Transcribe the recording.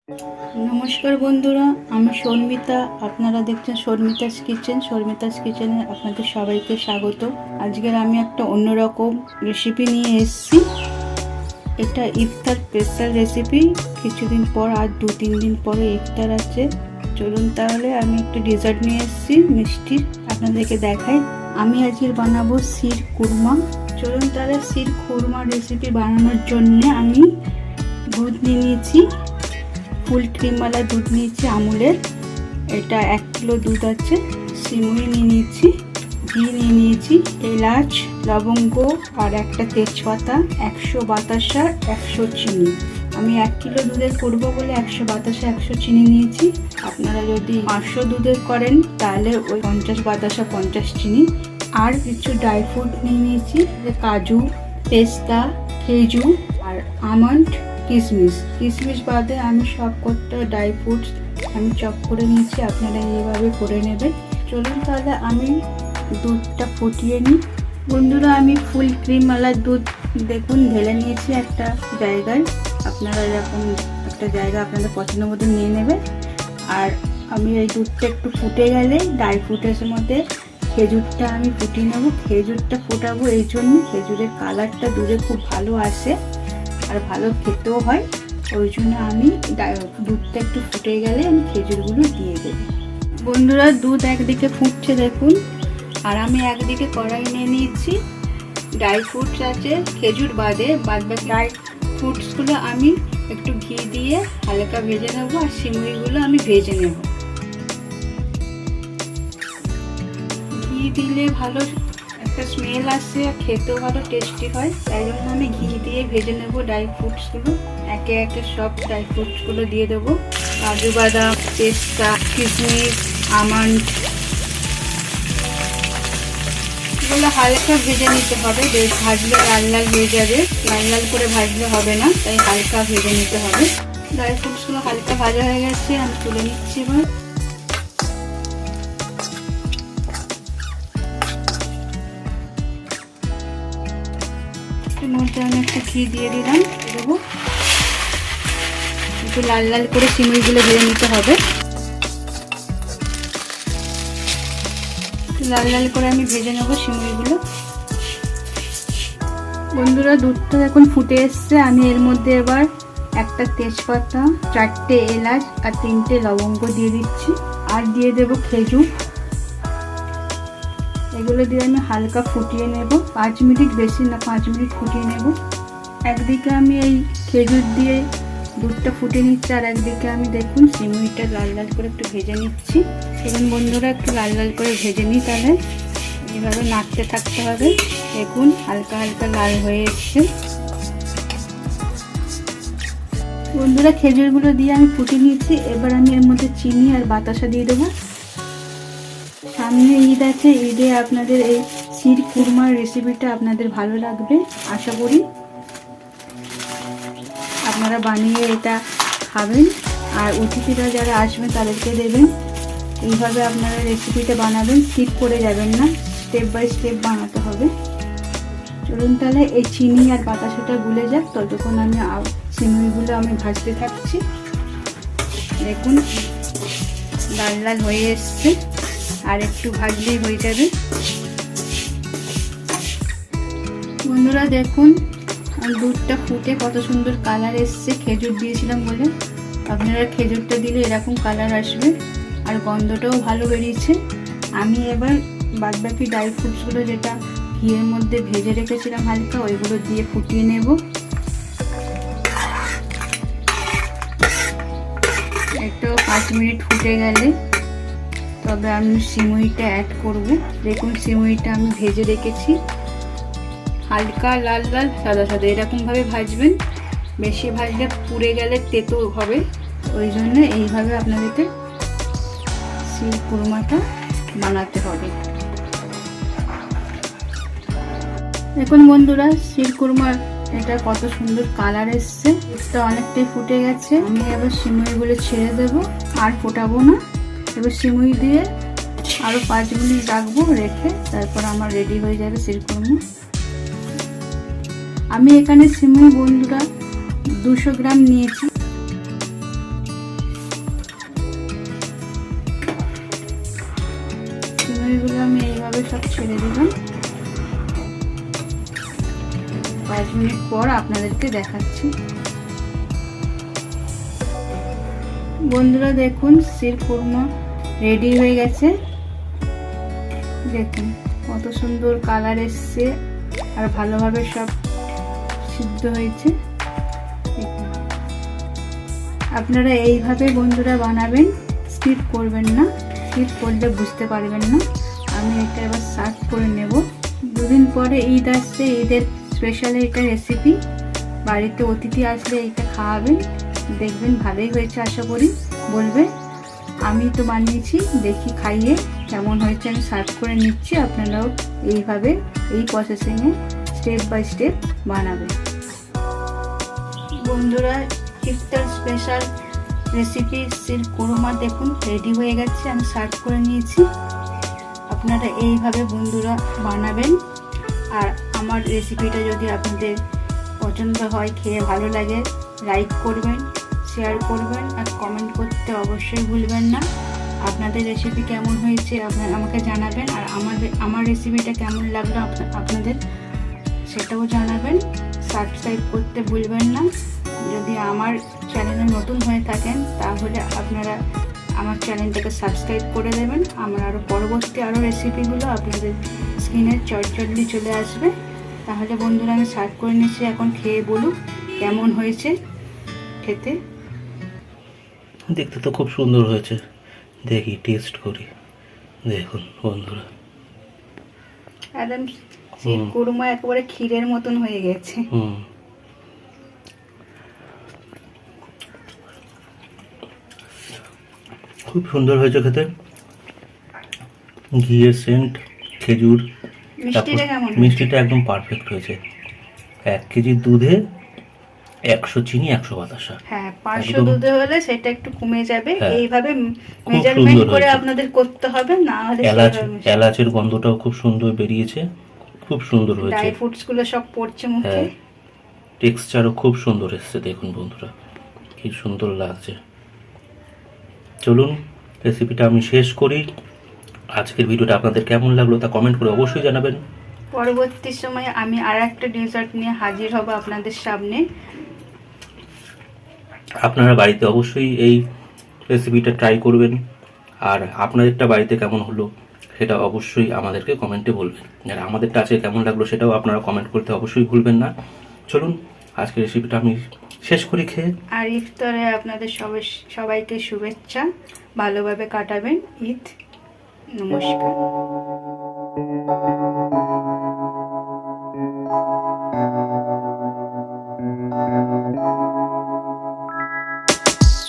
নমস্কার বন্ধুরা, আমি শর্মিতা। আপনারা দেখছেন শর্মিতাস কিচেন। শর্মিতাস কিচেনে আপনাদের সবাইকে স্বাগত। আজকের আমি একটা অন্যরকম রেসিপি নিয়ে এসেছি। এটা ইফতার স্পেশাল রেসিপি। কিছুদিন পর আর 2-3 দিন পরে ইফতার আছে। চলুন তাহলে আমি একটা ডেজার্ট নিয়ে এসেছি মিষ্টি, আপনাদেরকে দেখাই। আমি আজকে বানাবো শির কুরমা। চলুন তাহলে শির কুরমা রেসিপি বানানোর জন্য আমি দুধ নিয়ে নিয়েছি, ফুল ক্রিমওয়ালা দুধ নিয়েছি আমুলের। এটা 1 কিলো দুধ আছে। সিমুই নিয়ে নিয়েছি, ঘি নিয়ে নিয়েছি, এলাচ, লবঙ্গ আর একটা তেজপাতা, 100 বাতাসা, 100 চিনি। আমি 1 কিলো দুধের করবো বলে 100 বাতাসা 100 চিনি নিয়েছি। আপনারা যদি 500 দুধের করেন তাহলে ওই 50 বাতাসা 50 চিনি। আর কিছু ড্রাই ফ্রুট নিয়ে নিয়েছি, কাজু, পেস্তা, খেজুর আর আমন্ড, কিশমিশ বাদে আমি সব কটা ড্রাই ফ্রুটস আমি চপ করে নিয়েছি। আপনারা এইভাবে করে নেবেন। চলুন তাহলে আমি দুধটা ফুটিয়ে নিই। বন্ধুরা, আমি ফুল ক্রিমওয়ালা দুধ দেখুন ঢেলে নিয়েছি একটা জায়গায়। আপনারা এরকম একটা জায়গা আপনাদের পছন্দ মতো নিয়ে নেবেন। আর আমি এই দুধটা একটু ফুটে গেলে ড্রাই ফ্রুটের মধ্যে খেজুরটা আমি ফুটিয়ে নেব। খেজুরটা ফোটাবো এই জন্য, খেজুরের কালারটা দুধে খুব ভালো আসে আর ভালো খেতেও হয়। ওই জন্য আমি দুধটা একটু ফুটে গেলে আমি খেজুরগুলো দিয়ে দেবো। বন্ধুরা, দুধ একদিকে ফুটছে দেখুন, আর আমি একদিকে কড়াই নিয়ে নিয়েছি। ড্রাই ফ্রুটস আছে খেজুর বাদে, বাকি ড্রাই ফ্রুটসগুলো আমি একটু ঘি দিয়ে হালকা ভেজে নেবো, আর সিমুইগুলো আমি ভেজে নেব। ঘি দিলে ভালো একটা স্মেল আসে আর খেতেও ভালো টেস্টি হয়, তাই জন্য আমি ঘি দিয়ে ভেজে নেব ড্রাই ফ্রুটসগুলো। একে একে সব ড্রাই ফ্রুটসগুলো দিয়ে দেবো। কাজু বাদাম, পেস্তা, কিশমিশ, আমন্ড, এগুলো হালকা ভেজে নিতে হবে। বেশ ভাজলে লাল লাল হয়ে যাবে, লাল লাল করে ভাজলে হবে না, তাই হালকা ভেজে নিতে হবে। ড্রাই ফ্রুটসগুলো হালকা ভাজা হয়ে গেছে, আমি তুলে নিচ্ছি। এবার মধ্যে আমি একটু ঘি দিয়ে দিলাম, দেবো। একটু লাল লাল করে সিমুইগুলো ভেজে নিতে হবে। লাল লাল করে আমি ভেজে নেবো সিমুইগুলো। বন্ধুরা, দুধটা এখন ফুটে এসছে। আমি এর মধ্যে এবার একটা তেজপাতা, 4টে এলাচ আর 3টে লবঙ্গ দিয়ে দিচ্ছি। আর দিয়ে দেবো খেজুর। এগুলো দিয়ে আমি হালকা ফুটিয়ে নেব, 5 মিনিট, বেশি না 5 মিনিট ফুটিয়ে নেব। একদিকে আমি এই খেজুর দিয়ে দুধটা ফুটিয়ে নিচ্ছি, আর একদিকে আমি দেখুন সিমুইটা লাল লাল করে একটু ভেজে নিচ্ছি। সেখানে বন্ধুরা একটু লাল লাল করে ভেজে নিই, তাহলে এইভাবে নাড়তে থাকতে হবে। দেখুন হালকা হালকা লাল হয়ে এসছে। বন্ধুরা, খেজুরগুলো দিয়ে আমি ফুটিয়ে নিয়েছি। এবার আমি এর মধ্যে চিনি আর বাতাসা দিয়ে দেবো। সামনে ঈদ আছে, ঈদে আপনাদের এই শির কুরমার রেসিপিটা আপনাদের ভালো লাগবে আশা করি। আপনারা বানিয়ে এটা খাবেন, আর অতিথিরা যারা আসবেন তাদেরকে দেবেন। এইভাবে আপনারা রেসিপিটা বানাবেন, স্কিপ করে যাবেন না, স্টেপ বাই স্টেপ বানাতে হবে। চলুন তাহলে এই চিনি আর বাতাসাটা গুলে যাক, ততক্ষণ আমি সিমুইগুলো আমি ভাজতে থাকছি। দেখুন লাল লাল হয়ে এসছে, আর একটু ভাজলেই হয়ে যাবে। বন্ধুরা দেখুন দুধটা ফুটে কত সুন্দর কালার এসছে, খেজুর দিয়েছিলাম বলে। আপনারা খেজুরটা দিলে এরকম কালার আসবে, আর গন্ধটাও ভালো বেরিয়েছে। আমি এবার বাদবাকি ড্রাই ফ্রুটসগুলো যেটা ঘিয়ের মধ্যে ভেজে রেখেছিলাম হালকা, ওইগুলো দিয়ে ফুটিয়ে নেব। একটু 5 মিনিট ফুটে গেলে তবে আমি সিমুইটা অ্যাড করব। দেখুন সিমুইটা আমি ভেজে রেখেছি, হালকা লাল লাল সাদা সাদা এরকমভাবে ভাজবেন। বেশি ভাজলে পুড়ে গেলে তেতো হবে, ওই জন্য এইভাবে আপনাদেরকে শির কুরমাটা বানাতে হবে। দেখুন বন্ধুরা, শির কুরমার এটা কত সুন্দর কালার এসছে। এটা অনেকটাই ফুটে গেছে। আমি এবার সিমুইগুলো ছেড়ে দেবো, আর ফোটাবো না। এবার সিমুই দিয়ে আরও 5 মিনিট রাখবো, রেখে তারপর আমার রেডি হয়ে যাবে শির কুরমা। আমি এখানে সিমুই বন্ধুরা 200 গ্রাম নিয়েছি। পিসগুলো আমি এইভাবে সব ছেড়ে দিলাম। 5 মিনিট পর আপনাদেরকে দেখাচ্ছি। বন্ধুরা দেখুন, শিরকুরমা রেডি হয়ে গেছে। দেখুন কত সুন্দর কালার এসছে আর ভালোভাবে সব সিদ্ধ হয়েছে। আপনারা এইভাবে বন্ধুরা বানাবেন, স্কিপ করবেন না, স্কিপ করলে বুঝতে পারবেন না। আমি এটা এবার সার্ভ করে নেব। দুদিন পরে ঈদ আসছে, ঈদের স্পেশাল এটা রেসিপি। বাড়িতে অতিথি আসলে এটা খাওয়াবেন, দেখবেন ভালোই হয়েছে আশা করি। বলবে আমি তো বানিয়েছি, দেখি খাইয়ে কেমন হয়েছে। আমি সার্ভ করে নিচ্ছি, আপনারাও এইভাবে এই প্রসেসিংয়ে স্টেপ বাই স্টেপ বানাবেন। বন্ধুরা ইফতার স্পেশাল রেসিপি শিরকুরমা দেখুন রেডি হয়ে গেছে। আমি সার্ভ করে নিয়েছি। আপনারা এইভাবে বন্ধুরা বানাবেন। আর আমার রেসিপিটা যদি আপনাদের পছন্দ হয়, খেয়ে ভালো লাগে, লাইক করবেন, শেয়ার করবেন আর কমেন্ট করতে অবশ্যই ভুলবেন না। আপনাদের রেসিপি কেমন হয়েছে আমাকে জানাবেন। আর আমার রেসিপিটা কেমন লাগলো আপনাদের সেটাও জানাবেন। সাবস্ক্রাইব করতে ভুলবেন না। যদি আমার চ্যানেলে নতুন হয়ে থাকেন তাহলে আপনারা আমার চ্যানেলটাকে সাবস্ক্রাইব করে দেবেন। আমার পরবর্তী রেসিপিগুলো আপনাদের স্ক্রিনে চটজলদি চলে আসবে। তাহলে বন্ধুরা আমি সার্ভ করে নিচ্ছি, এখন খেয়ে বলুক কেমন হয়েছে খেতে। দেখতে তো খুব সুন্দর হয়েছে, দেখি টেস্ট করি। দেখুন বন্ধুরা, একদম শিরকুরমা একেবারে ক্ষীরের মতন হয়ে গেছে। খুব সুন্দর হয়েছে খেতে। ঘিয়ের সেন্ট, খেজুর, মিষ্টিটা একদম পারফেক্ট হয়েছে। 1 কেজি দুধে 100 চিনি 100 বাতাসা। হ্যাঁ, 500 দুধে হলে সেটা একটু কমে যাবে। এইভাবে মেজারমেন্ট করে আপনাদের করতে হবে, না হলে এলাচের গন্ধটাও খুব সুন্দর বেরিয়েছে, খুব সুন্দর হয়েছে। ড্রাই ফ্রুটস গুলো সব পড়ছে মুখে। টেক্সচারও খুব সুন্দর এসেছে। দেখুন বন্ধুরা কি সুন্দর লাগছে। চলুন রেসিপিটা আমি শেষ করি। আজকের ভিডিওটা আপনাদের কেমন লাগলো তা কমেন্ট করে অবশ্যই জানাবেন। পরবর্তী সময়ে আমি আরেকটা ডেজার্ট নিয়ে হাজির হব আপনাদের সামনে। আপনারা বাড়িতে অবশ্যই এই রেসিপিটা ট্রাই করবেন। আর আপনাদেরটা বাড়িতে কেমন হলো সেটা অবশ্যই আমাদেরকে কমেন্টে বলবেন। আর আমাদেরটা আজকে কেমন লাগলো সেটাও আপনারা কমেন্ট করতে অবশ্যই ভুলবেন না। চলুন আজকের রেসিপিটা আমি শেষ করি খেয়ে। আর ইফতারে আপনাদের সবাইকে শুভেচ্ছা, ভালোভাবে কাটাবেন ঈদ। নমস্কার।